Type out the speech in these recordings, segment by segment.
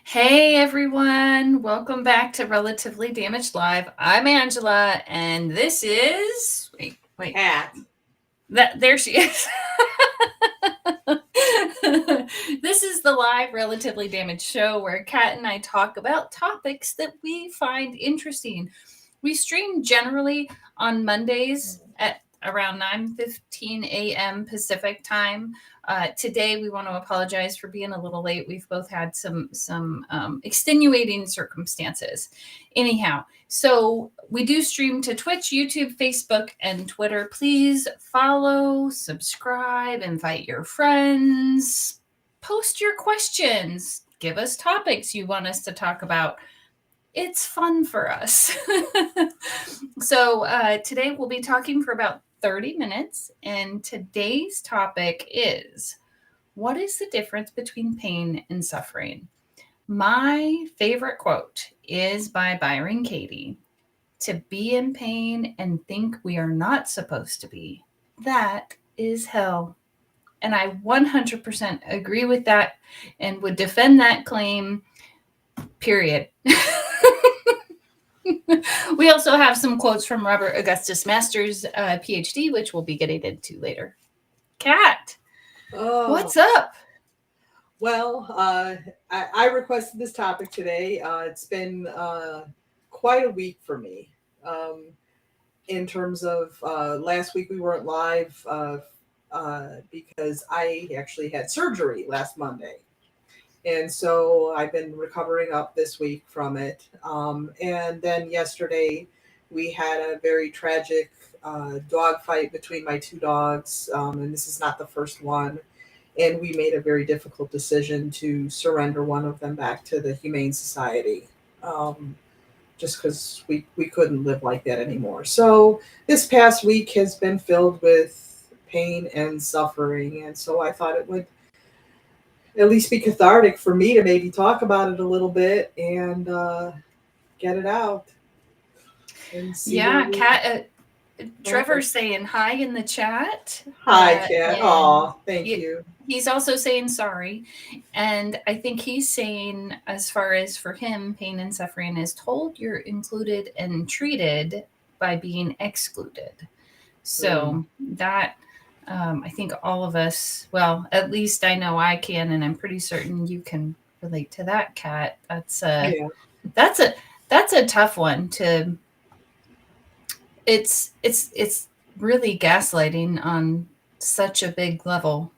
Hey everyone, welcome back to Relatively Damaged Live. I'm Angela, and this is wait, Kat. there she is. This is the live Relatively Damaged show where Kat and I talk about topics that we find interesting. We stream generally on Mondays at around 9:15 a.m. Pacific time. Today, we want to apologize for being a little late. We've both had some extenuating circumstances. Anyhow, so we do stream to Twitch, YouTube, Facebook, and Twitter. Please follow, subscribe, invite your friends, post your questions, give us topics you want us to talk about. It's fun for us. So today we'll be talking for about 30 minutes, and today's topic is, what is the difference between pain and suffering? My favorite quote is by Byron Katie. To be in pain and think we are not supposed to be, that is hell. And I 100% agree with that and would defend that claim, period. We also have some quotes from Robert Augustus Masters, PhD, which we'll be getting into later. Kat, what's up? Well, I requested this topic today. It's been quite a week for me. In terms of last week, we weren't live because I actually had surgery last Monday. And so I've been recovering up this week from it. And then yesterday, we had a very tragic dog fight between my two dogs. And this is not the first one. And we made a very difficult decision to surrender one of them back to the Humane Society, just because we couldn't live like that anymore. So this past week has been filled with pain and suffering. And so I thought it would at least be cathartic for me to maybe talk about it a little bit and get it out. And see Kat, Trevor's saying hi in the chat. Hi, Kat. Aw, thank you. He's also saying sorry. And I think he's saying, as far as for him, pain and suffering is told you're included and treated by being excluded. So that... I think all of us, well, at least I know I can, and I'm pretty certain you can relate to that, Kat. That's a tough one to. It's really gaslighting on such a big level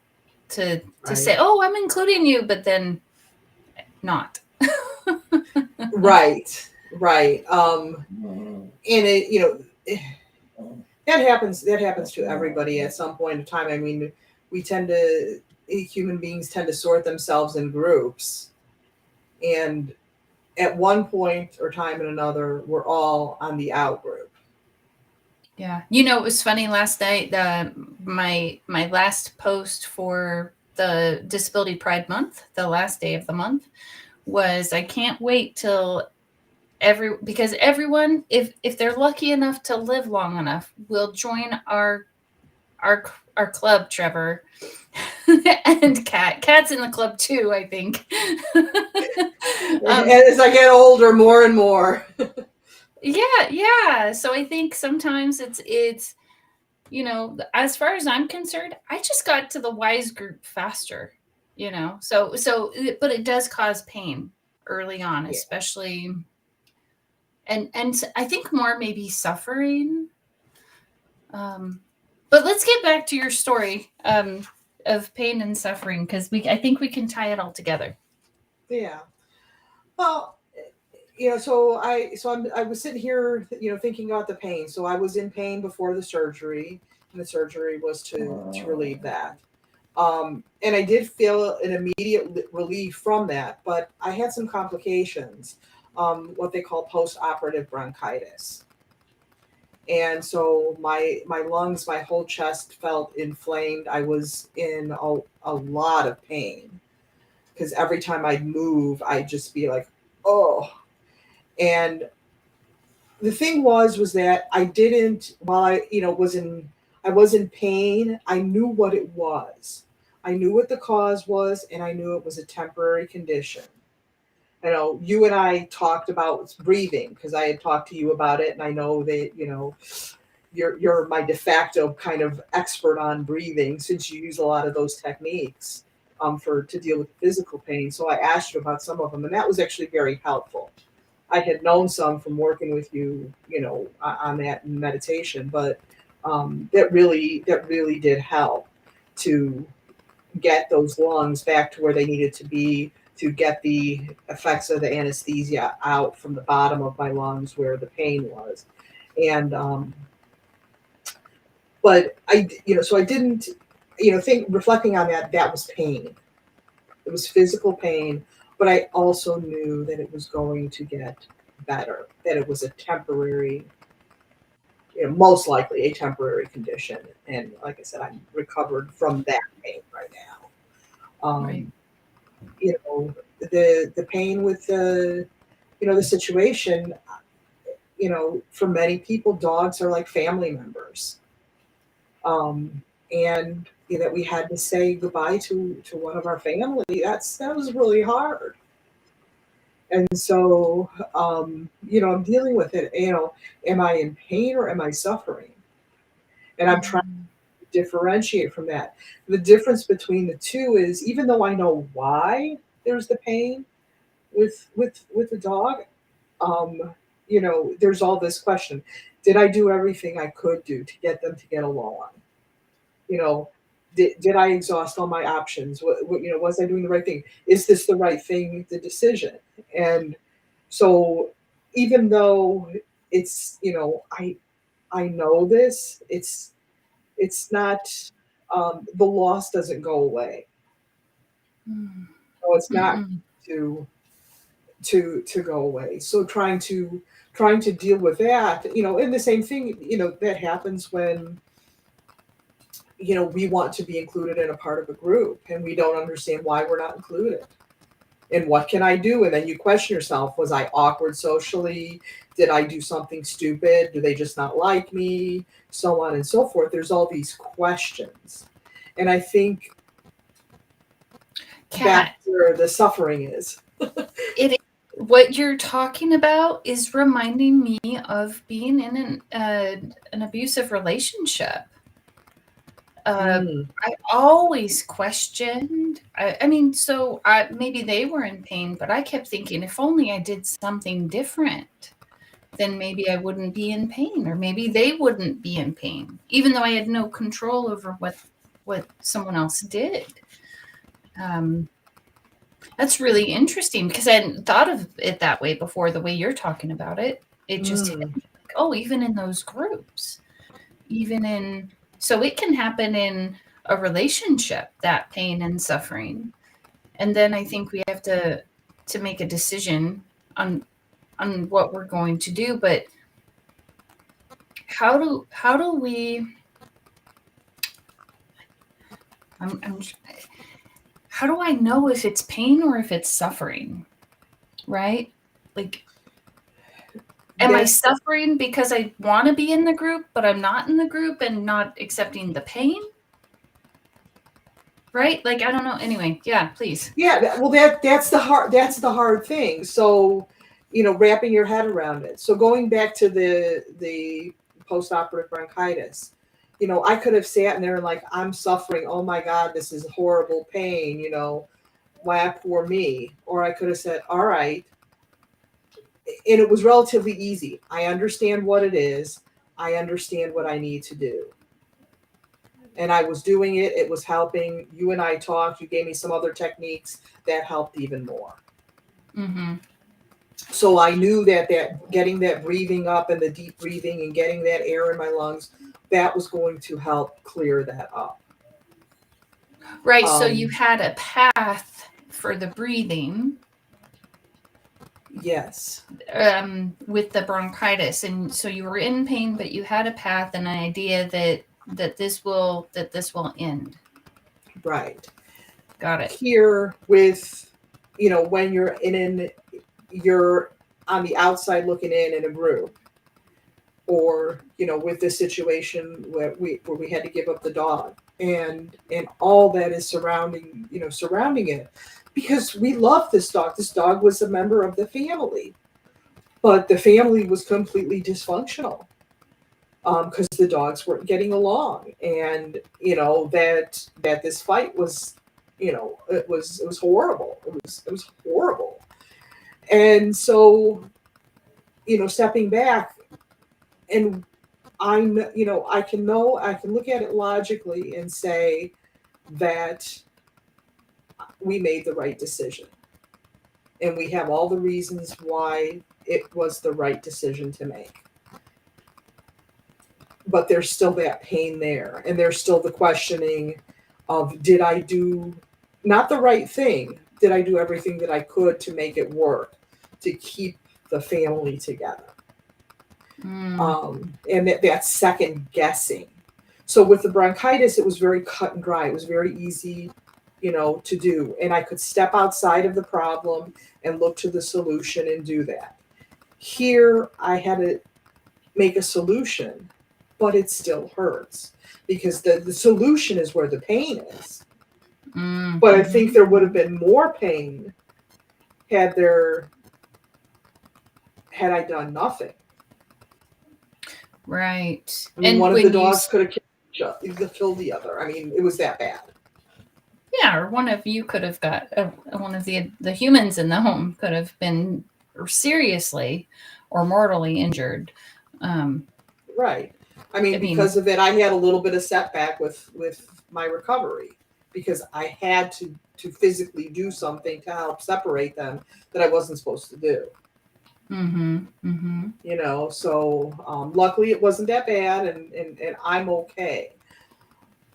to say, oh, I'm including you, but then not. Right. And it, that happens to everybody at some point in time. I mean, human beings tend to sort themselves in groups. And at one point or time and another, we're all on the out group. Yeah. It was funny last night, my last post for the Disability Pride Month, the last day of the month, was I can't wait till because everyone, if they're lucky enough to live long enough, will join our club, Trevor. And Kat's in the club too, I think. As I get older, more and more. Yeah. So I think sometimes it's as far as I'm concerned, I just got to the wise group faster, so but it does cause pain early on, especially. And I think more maybe suffering. But let's get back to your story of pain and suffering, because I think we can tie it all together. Yeah. Well, so I was sitting here, thinking about the pain. So I was in pain before the surgery, and the surgery was to relieve that. And I did feel an immediate relief from that, but I had some complications. what they call post-operative bronchitis. And so my lungs, my whole chest felt inflamed. I was in a lot of pain because every time I'd move, I'd just be like, oh. And the thing was that I didn't, while I, I was in pain, I knew what it was. I knew what the cause was, and I knew it was a temporary condition. You and I talked about breathing because I had talked to you about it, and I know that, you're my de facto kind of expert on breathing since you use a lot of those techniques for to deal with physical pain. So I asked you about some of them, and that was actually very helpful. I had known some from working with you, on that meditation, but that really did help to get those lungs back to where they needed to be, to get the effects of the anesthesia out from the bottom of my lungs where the pain was. And but so I didn't, think reflecting on that, that was pain. It was physical pain, but I also knew that it was going to get better, that it was a temporary, most likely a temporary condition. And like I said, I'm recovered from that pain right now. Right. The pain with the situation, for many people, dogs are like family members. And that we had to say goodbye to one of our family. That was really hard. And so, I'm dealing with it. Am I in pain or am I suffering? And I'm trying Mm. to differentiate from that. The difference between the two is, even though I know why there's the pain with the dog, there's all this question: did I do everything I could do to get them to get along? You know, did I exhaust all my options? Was I doing the right thing? Is this the right thing, the decision? And so, even though it's, I know this, it's not, the loss doesn't go away. Mm. So it's not Mm-mm. to to go away. So trying to deal with that, and the same thing, that happens when we want to be included in a part of a group and we don't understand why we're not included. And what can I do? And then you question yourself: was I awkward socially? Did I do something stupid? Do they just not like me? So on and so forth. There's all these questions. And I think that's Kat, where the suffering is. it what you're talking about is reminding me of being in an abusive relationship. Uh, Mm, I always questioned. I mean, so maybe they were in pain, but I kept thinking, if only I did something different, then maybe I wouldn't be in pain, or maybe they wouldn't be in pain, even though I had no control over what someone else did. Um, that's really interesting because I hadn't thought of it that way before. The way you're talking about it, it just hit mm. me like, oh, even in those groups, even in so it can happen in a relationship, that pain and suffering. And then I think we have to make a decision on what we're going to do. But how do we I'm how do I know if it's pain or if it's suffering? Right? Like, am I That's suffering because I want to be in the group, but I'm not in the group and not accepting the pain? Right? Like, I don't know. Anyway, yeah, please. Yeah, well, that's the hard thing. So, wrapping your head around it. So going back to the post-operative bronchitis, I could have sat in there and like, I'm suffering. Oh my God, this is horrible pain. Why poor me? Or I could have said, all right, and it was relatively easy. I understand what it is. I understand what I need to do. And I was doing it. It was helping. You and I talked. You gave me some other techniques that helped even more. Mm-hmm. So I knew that getting that breathing up and the deep breathing and getting that air in my lungs, that was going to help clear that up. Right. So you Um, had a path for the breathing. Yes. With the bronchitis, and so you were in pain, but you had a path and an idea that this will end. Right. Got it. Here with, when you're on the outside looking in a group, or with this situation where we had to give up the dog, and all that is surrounding it, because we love this dog. This dog was a member of the family, but the family was completely dysfunctional, because the dogs weren't getting along, and that this fight was, it was horrible. It was horrible. And so, stepping back, and I can look at it logically and say that we made the right decision, and we have all the reasons why it was the right decision to make. But there's still that pain there, and there's still the questioning of, did I do not the right thing? Did I do everything that I could to make it work, to keep the family together? And that second guessing. So with the bronchitis, it was very cut and dry. It was very easy, to do. And I could step outside of the problem and look to the solution and do that. Here, I had to make a solution, but it still hurts, because the solution is where the pain is. But I think there would have been more pain had I done nothing. Right. I mean, And one of when the you dogs could have killed the other. I mean, it was that bad. yeah, or one of you could have got one of the humans in the home could have been seriously or mortally injured. Right. I mean, because of it, I had a little bit of setback with my recovery, because I had to physically do something to help separate them that I wasn't supposed to do. So luckily it wasn't that bad, and I'm okay.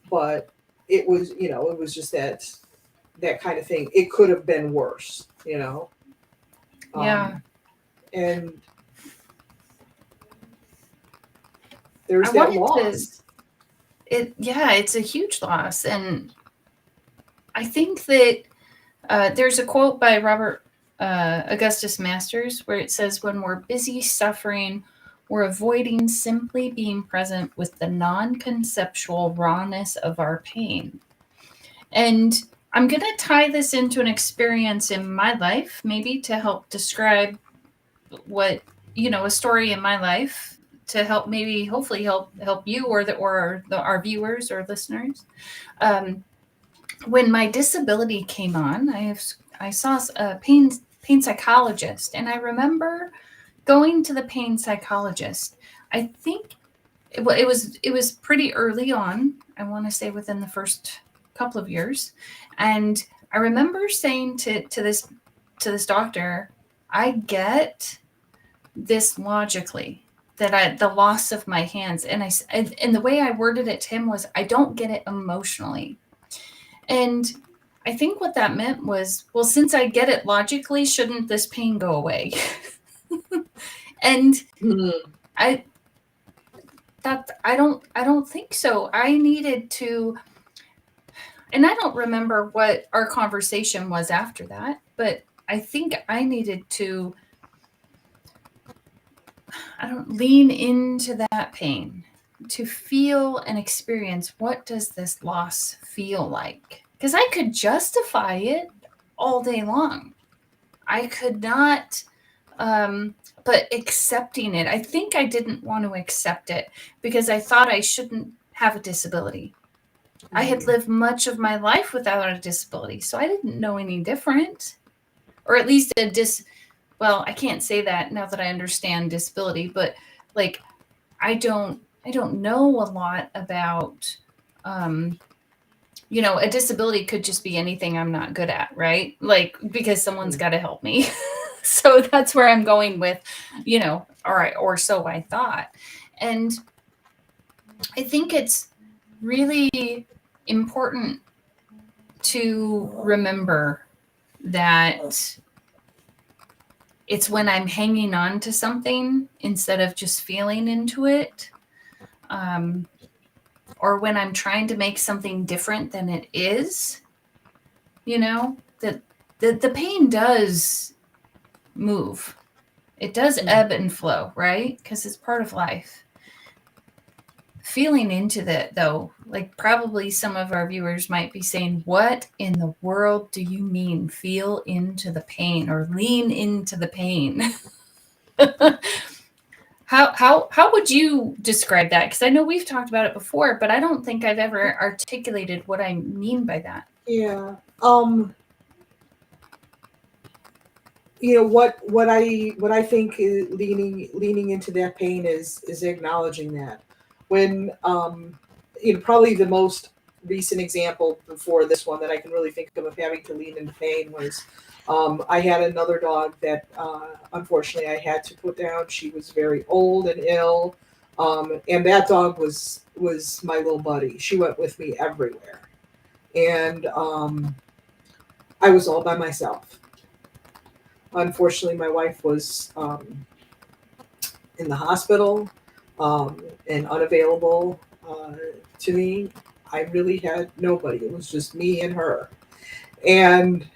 But it was just that kind of thing. It could have been worse. Yeah. And there's I that wanted loss. it's a huge loss, and I think that there's a quote by Robert Augustus Masters where it says, "When we're busy suffering, we're avoiding simply being present with the non-conceptual rawness of our pain." And I'm going to tie this into an experience in my life, maybe to help describe what, a story in my life, to help, maybe hopefully help you or our viewers or listeners. When my disability came on, I saw a pain psychologist, and I remember going to the pain psychologist. I think it was pretty early on. I want to say within the first couple of years, and I remember saying to this doctor, "I get this logically, that the loss of my hands," and the way I worded it to him was, "I don't get it emotionally." And I think what that meant was, well, since I get it logically, shouldn't this pain go away? And I don't think so. I needed to, and I don't remember what our conversation was after that, but I think I needed to lean into that pain, to feel and experience, what does this loss feel like? Because I could justify it all day long. I could not, but accepting it, I think I didn't want to accept it because I thought I shouldn't have a disability. I had lived much of my life without a disability, so I didn't know any different, or at least well, I can't say that now that I understand disability, but like, I don't know a lot about, a disability could just be anything I'm not good at, right? Like, because someone's got to help me. So that's where I'm going with, all right, or so I thought. And I think it's really important to remember that It's when I'm hanging on to something instead of just feeling into it. Um, or when I'm trying to make something different than it is, that the pain does move. It does ebb and flow, right? Because it's part of life. Feeling into that, though, like probably some of our viewers might be saying, what in the world do you mean feel into the pain or lean into the pain? How would you describe that? Because I know we've talked about it before, but I don't think I've ever articulated what I mean by that. Yeah. What I think is leaning into that pain is acknowledging that. When probably the most recent example before this one that I can really think of having to lean into pain was I had another dog that unfortunately I had to put down. She was very old and ill, and that dog was my little buddy. She went with me everywhere, and I was all by myself. Unfortunately, my wife was in the hospital and unavailable to me. I really had nobody. It was just me and her. And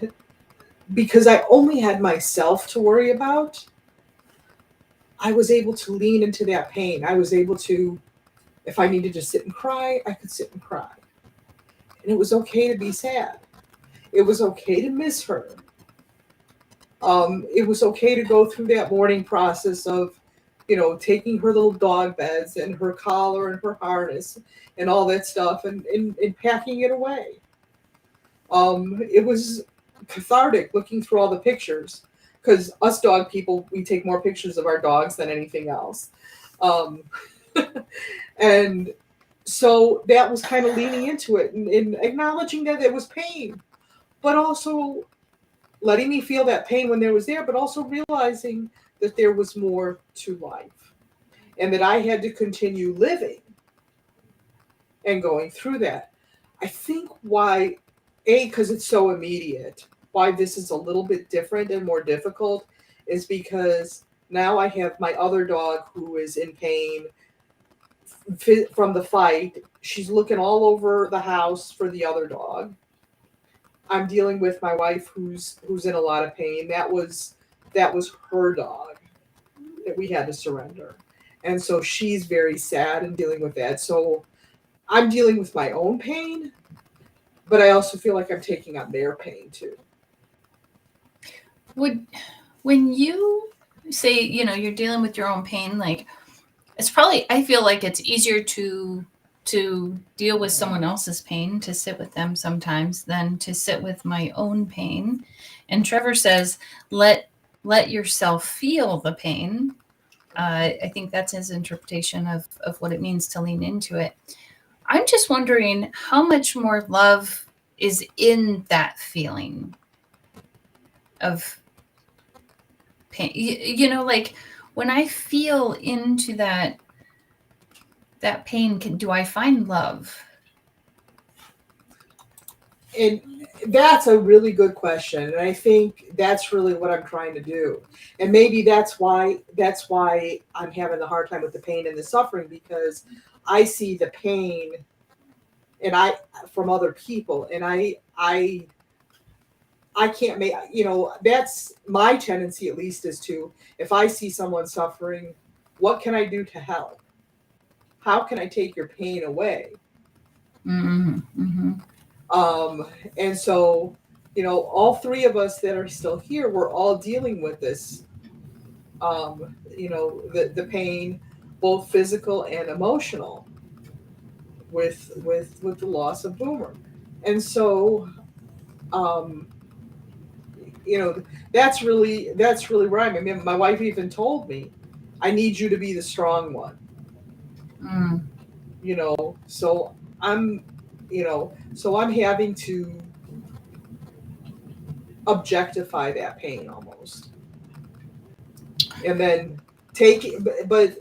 because I only had myself to worry about, I was able to lean into that pain. I was able to, if I needed to sit and cry, I could sit and cry. And it was okay to be sad. It was okay to miss her. It was okay to go through that mourning process of, taking her little dog beds and her collar and her harness and all that stuff and packing it away. It was cathartic looking through all the pictures because us dog people, we take more pictures of our dogs than anything else. Um, and so that was kind of leaning into it and acknowledging that it was pain, but also letting me feel that pain when there was there, but also realizing that there was more to life and that I had to continue living and going through that. I think why, because it's so immediate, why this is a little bit different and more difficult is because now I have my other dog who is in pain from the fight. She's looking all over the house for the other dog. I'm dealing with my wife who's in a lot of pain. That was her dog that we had to surrender. And so she's very sad and dealing with that. So I'm dealing with my own pain, but I also feel like I'm taking on their pain too. When you say, you're dealing with your own pain, like it's probably, I feel like it's easier to deal with someone else's pain, to sit with them sometimes than to sit with my own pain. And Trevor says, let yourself feel the pain. I think that's his interpretation of what it means to lean into it. I'm just wondering how much more love is in that feeling of pain. Like when I feel into that pain, do I find love? And that's a really good question, and I think that's really what I'm trying to do. And maybe that's why I'm having a hard time with the pain and the suffering, because I see the pain and I from other people, and I can't make, that's my tendency, at least, is to, if I see someone suffering, what can I do to help? How can I take your pain away? Mm-hmm. Mm-hmm. And so, all three of us that are still here, we're all dealing with this, the pain, both physical and emotional, with the loss of Boomer. And so, um, that's really where I'm. I mean, my wife even told me, I need you to be the strong one. Mm. So I'm, so I'm having to objectify that pain almost, and then but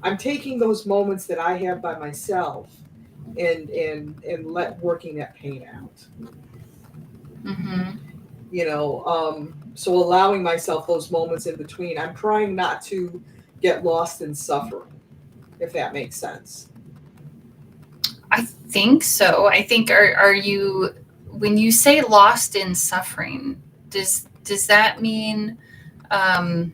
I'm taking those moments that I have by myself and working that pain out. Mm-hmm. So allowing myself those moments in between. I'm trying not to get lost in suffering, if that makes sense. I think so. I think are you, when you say lost in suffering, does that mean um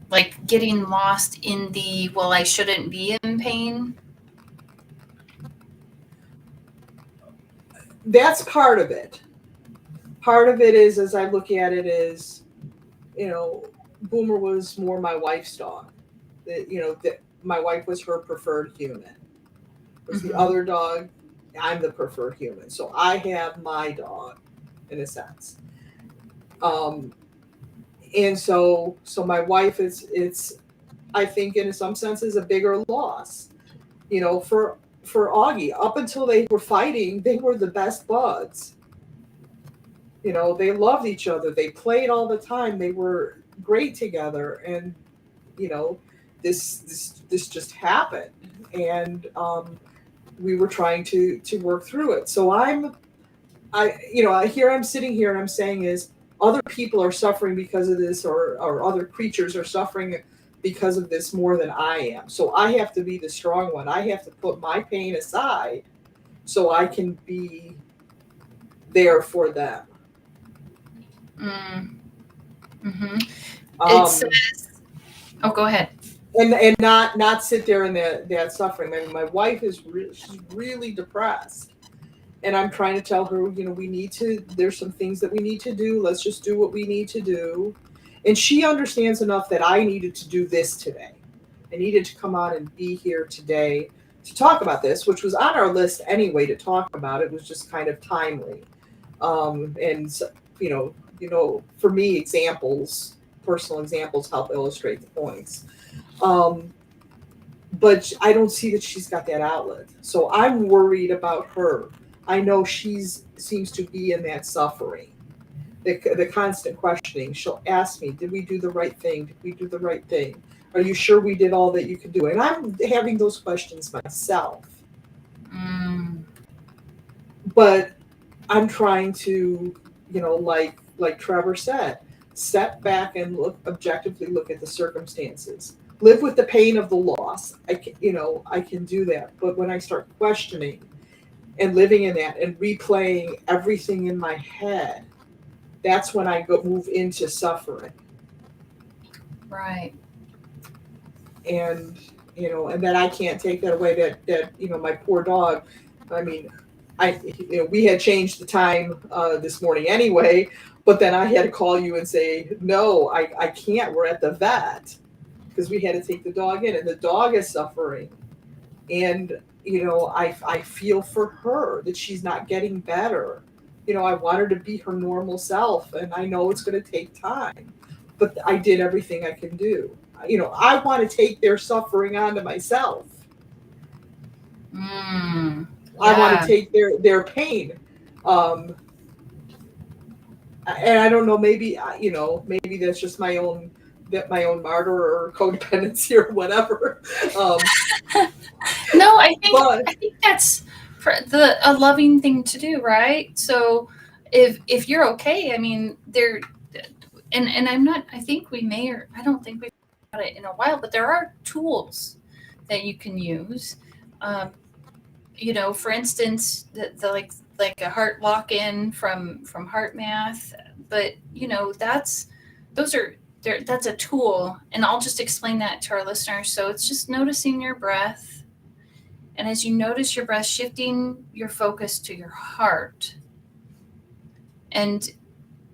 like getting lost in the, well, I shouldn't be in pain? That's part of it. Part of it is, as I look at it, is, you know, Boomer was more my wife's dog. My wife was her preferred human. Was the Mm-hmm. other dog, I'm the preferred human. So I have my dog, in a sense. Um, and so my wife is, it's, I think in some senses, a bigger loss. For Augie, up until they were fighting, they were the best buds. They loved each other. They played all the time. They were great together, and you know, this just happened, and we were trying to work through it. So here I'm sitting here and I'm saying is, other people are suffering because of this, or other creatures are suffering because of this more than I am. So I have to be the strong one. I have to put my pain aside so I can be there for them. Mm. Mm-hmm. It Um, says, oh, go ahead. and not sit there in that suffering. I mean, my wife she's really depressed, and I'm trying to tell her, we need to. There's some things that we need to do. Let's just do what we need to do, and she understands enough that I needed to do this today. I needed to come on and be here today to talk about this, which was on our list anyway to talk about. It was just kind of timely, and for me, personal examples help illustrate the points. Um, but I don't see that she's got that outlet. So I'm worried about her. I know she's seems to be in that suffering, the constant questioning. She'll ask me, "Did we do the right thing? Did we do the right thing? Are you sure we did all that you could do?" And I'm having those questions myself, Mm. but I'm trying to, like Trevor said, step back and objectively look at the circumstances. Live with the pain of the loss. I can do that. But when I start questioning and living in that and replaying everything in my head, that's when I go move into suffering. Right. And and then I can't take that away, that my poor dog. I mean, we had changed the time this morning anyway, but then I had to call you and say, no, I can't. We're at the vet because we had to take the dog in, and the dog is suffering. And I feel for her that she's not getting better. I want her to be her normal self, and I know it's going to take time, but I did everything I can do. I want to take their suffering onto myself. Mm. I want to Yeah. take their pain. Um, and I don't know, maybe maybe that's just my own martyr or codependency or whatever. Um, No, but I think that's a loving thing to do, right? So if you're okay, I mean, there, and I'm not. I think we may, or I don't think we've got it in a while, but there are tools that you can use. Um, for instance, the like a heart lock in from Heart Math, but those are there. That's a tool, and I'll just explain that to our listeners. So it's just noticing your breath, and as you notice your breath, shifting your focus to your heart and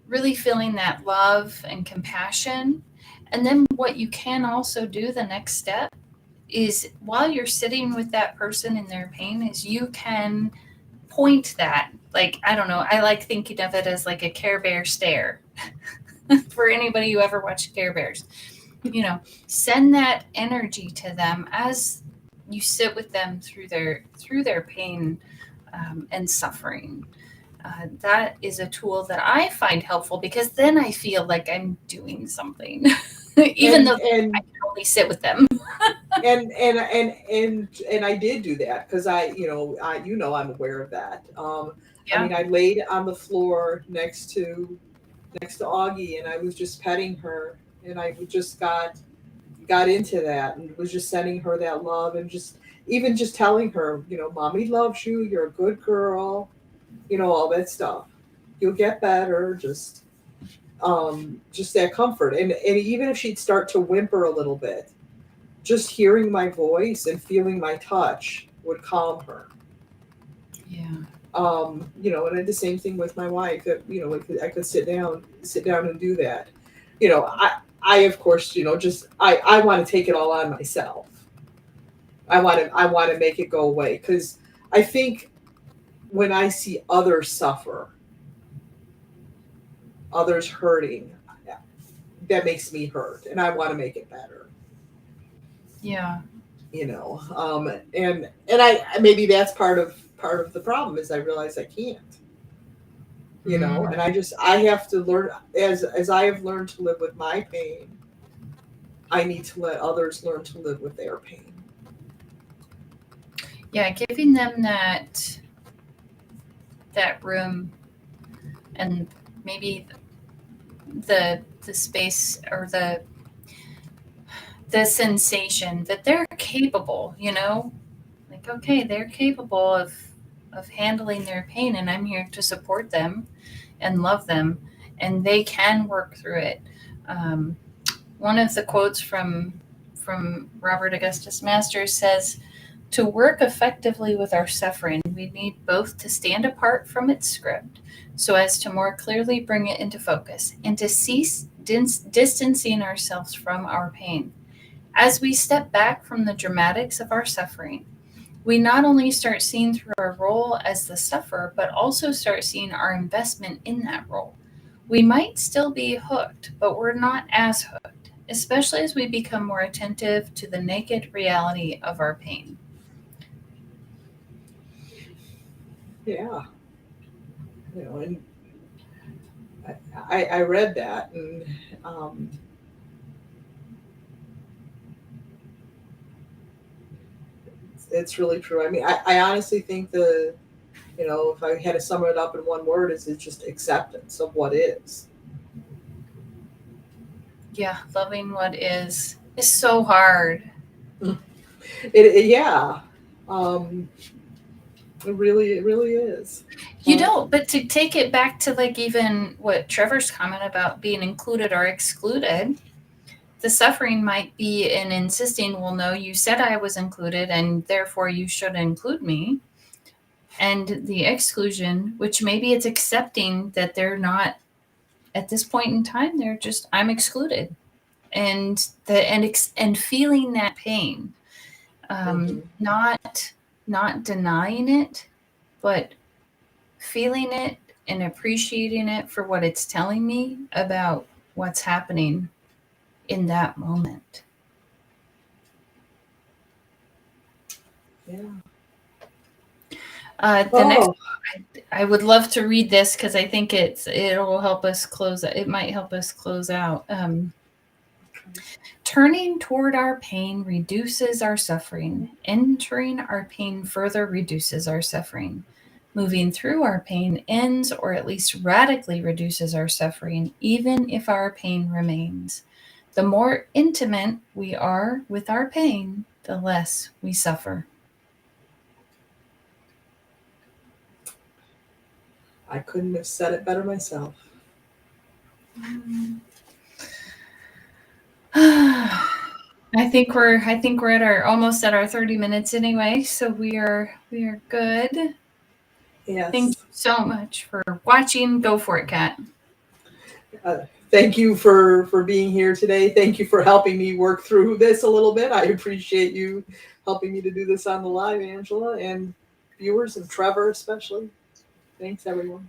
really feeling that love and compassion. And then what you can also do, the next step, is while you're sitting with that person in their pain, is you can point that, like, I don't know, I like thinking of it as like a Care Bear stare. For anybody who ever watched Care Bears, send that energy to them as you sit with them through their pain, and suffering. That is a tool that I find helpful because then I feel like I'm doing something, even and though I and can only sit with them. And I did do that because I'm aware of that. I Yeah. mean, I laid on the floor next to Augie, and I was just petting her, and I just got into that, and was just sending her that love, and just telling her, mommy loves you, you're a good girl, all that stuff. You'll get better. Just that comfort, and even if she'd start to whimper a little bit, just hearing my voice and feeling my touch would calm her. Yeah. And I did the same thing with my wife. I could sit down and do that. I of course, just I want to take it all on myself. I want to make it go away because I think when I see others suffer, others hurting, that makes me hurt, and I want to make it better. Yeah. And I maybe that's part of the problem is I realize I can't. Mm. And I have to learn, as I have learned to live with my pain, I need to let others learn to live with their pain. Yeah, giving them that room, and maybe the space, or the sensation that they're capable, like, okay, they're capable of handling their pain, and I'm here to support them and love them, and they can work through it. um, One of the quotes from Robert Augustus Masters says, to work effectively with our suffering, we need both to stand apart from its script so as to more clearly bring it into focus, and to cease distancing ourselves from our pain. As we step back from the dramatics of our suffering, we not only start seeing through our role as the sufferer, but also start seeing our investment in that role. We might still be hooked, but we're not as hooked, especially as we become more attentive to the naked reality of our pain. Yeah, and I read that, and um, it's really true. I mean, I honestly think if I had to sum it up in one word, is it's just acceptance of what is. Yeah, loving what is so hard. Yeah, um, it really is. Um, But to take it back to, like, even what Trevor's comment about being included or excluded, the suffering might be in insisting, well, no, you said I was included and therefore you should include me. And the exclusion, which maybe it's accepting that they're not at this point in time, they're just, I'm excluded. And feeling that pain, mhm. not denying it, but feeling it and appreciating it for what it's telling me about what's happening in that moment. Yeah. The next, Oh, I would love to read this because I think it'll help us close. It might help us close out. Turning toward our pain reduces our suffering. Entering our pain further reduces our suffering. Moving through our pain ends, or at least radically reduces our suffering, even if our pain remains. The more intimate we are with our pain, the less we suffer. I couldn't have said it better myself. I think we're at our almost at our 30 minutes anyway, so we are good. Thank Yes. you so much for watching. Go for it, Kat. Uh, Thank you for being here today. Thank you for helping me work through this a little bit. I appreciate you helping me to do this on the live, Angela, and viewers, and Trevor especially. Thanks, everyone.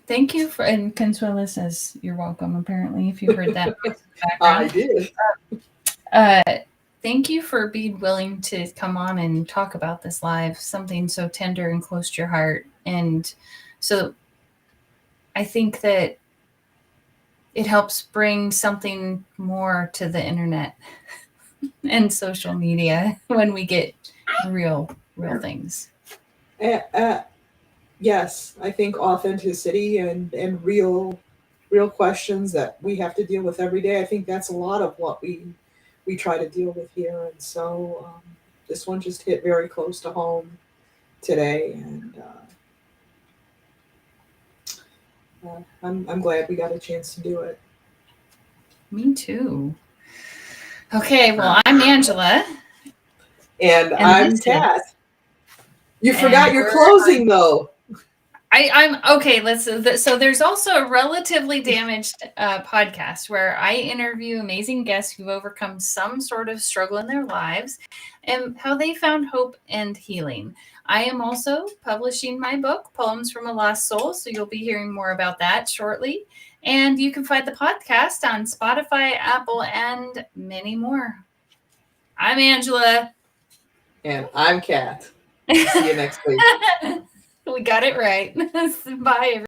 Thank you for, and Consuela says you're welcome, apparently, if you heard that noise in the I background. did. Uh, Thank you for being willing to come on and talk about this live, something so tender and close to your heart. And so I think that it helps bring something more to the internet. and social media when we get real things. Yes, I think authenticity and real questions that we have to deal with every day. I think that's a lot of what we try to deal with here, and so this one just hit very close to home today, and I'm glad we got a chance to do it. Me too. Okay, well, I'm Angela. And I'm Kat. You forgot your closing, though. I'm okay. So there's also a relatively damaged podcast where I interview amazing guests who've overcome some sort of struggle in their lives and how they found hope and healing. I am also publishing my book, Poems from a Lost Soul, so you'll be hearing more about that shortly. And you can find the podcast on Spotify, Apple, and many more. I'm Angela. And I'm Kat. See you next week. We got it right. Bye, everyone.